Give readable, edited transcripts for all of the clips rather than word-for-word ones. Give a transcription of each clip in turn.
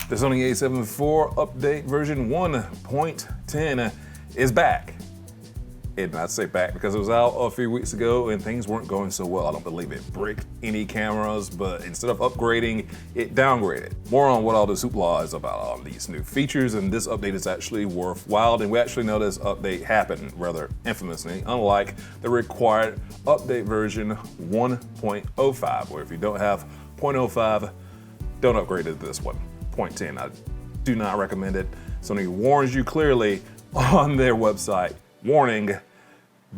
The Sony A7IV update version 1.10 is back. And I'd say back because it was out a few weeks ago and things weren't going so well. I don't believe it bricked any cameras, but instead of upgrading, it downgraded. More on what all this hoopla is about all these new features, and this update is actually worthwhile, and we actually know this update happened rather infamously, unlike the required update version 1.05, where if you don't have 0.05, don't upgrade to this one. 0.10, I do not recommend it. Sony warns you clearly on their website. Warning,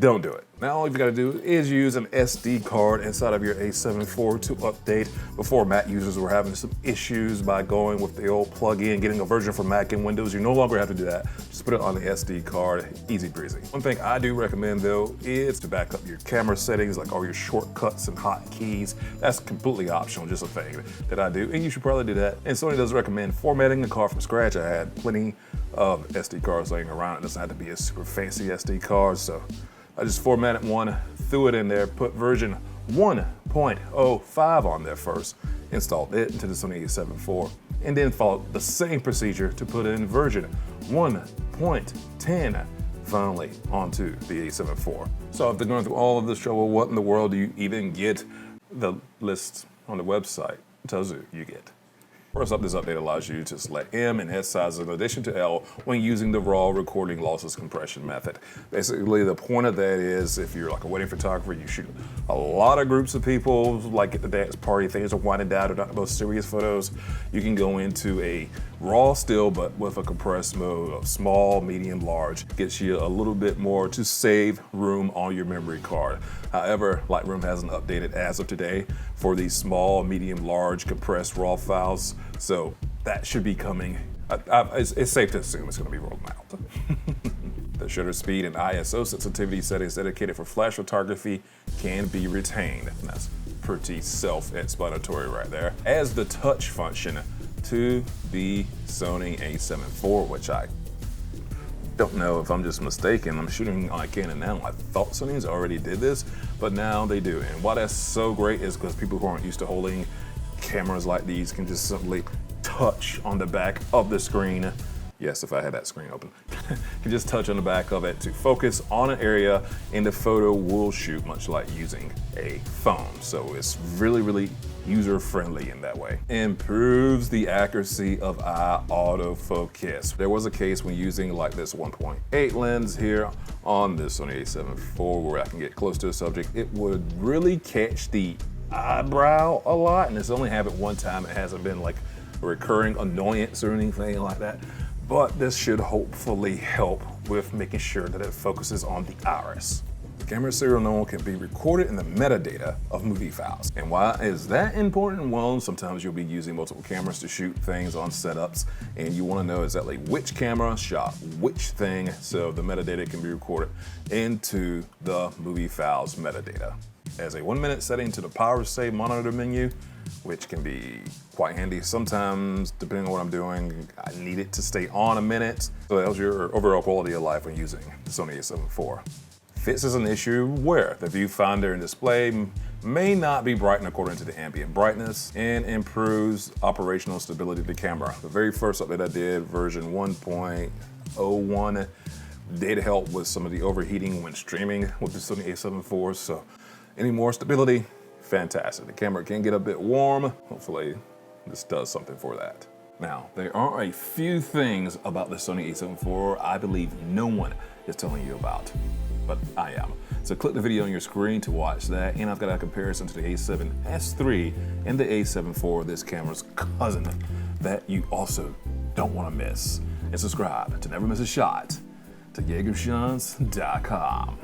don't do it. Now all you've got to do is use an SD card inside of your A7IV to update. Before, Mac users were having some issues by going with the old plug-in, getting a version for Mac and Windows. You no longer have to do that. Just put it on the SD card, easy breezy. One thing I do recommend though is to back up your camera settings, like all your shortcuts and hotkeys. That's completely optional, just a thing that I do, and you should probably do that. And Sony does recommend formatting the card from scratch. I had plenty of SD cards laying around. It doesn't have to be a super fancy SD card, so I just formatted one, threw it in there, put version 1.05 on there first, installed it into the Sony A7IV, and then followed the same procedure to put in version 1.10 finally onto the A7IV. So after going through all of this trouble, what in the world do you even get? The list on the website tells you get. First up, this update allows you to select M and S sizes in addition to L when using the raw recording lossless compression method. Basically, the point of that is if you're like a wedding photographer, you shoot a lot of groups of people, like at the dance party, things are winding down, or not the most serious photos, you can go into a raw still, but with a compressed mode of small, medium, large. Gets you a little bit more to save room on your memory card. However, Lightroom hasn't updated as of today for these small, medium, large compressed raw files. So that should be coming. It's safe to assume it's going to be rolled out. The shutter speed and ISO sensitivity settings dedicated for flash photography can be retained. And that's pretty self-explanatory right there. As the touch function to the Sony A7IV, which I don't know if I'm just mistaken. I'm shooting on a Canon now. I thought Sony's already did this, but now they do. And why that's so great is because people who aren't used to holding cameras like these can just simply touch on the back of the screen. Yes, if I had that screen open. You just touch on the back of it to focus on an area and the photo will shoot, much like using a phone. So it's really, really user-friendly in that way. Improves the accuracy of eye autofocus. There was a case when using like this 1.8 lens here on this Sony A7IV where I can get close to a subject. It would really catch the eyebrow a lot, and it's only happened one time. It hasn't been like a recurring annoyance or anything like that. But this should hopefully help with making sure that it focuses on the iris. The camera serial number can be recorded in the metadata of movie files. And why is that important? Well, sometimes you'll be using multiple cameras to shoot things on setups, and you want to know exactly which camera shot which thing, so the metadata can be recorded into the movie files metadata. As a 1-minute setting to the power save monitor menu, which can be quite handy. Sometimes, depending on what I'm doing, I need it to stay on a minute. So that helps your overall quality of life when using the Sony A7IV. Fixes an issue where the viewfinder and display may not be brightened according to the ambient brightness, and improves operational stability of the camera. The very first update I did, version 1.01, did help with some of the overheating when streaming with the Sony A7IV, so any more stability, fantastic. The camera can get a bit warm. Hopefully this does something for that. Now, there are a few things about the Sony A7IV I believe no one is telling you about, but I am. So click the video on your screen to watch that, and I've got a comparison to the A7S III and the A7IV, this camera's cousin, that you also don't want to miss. And subscribe to never miss a shot to YeagerShots.com.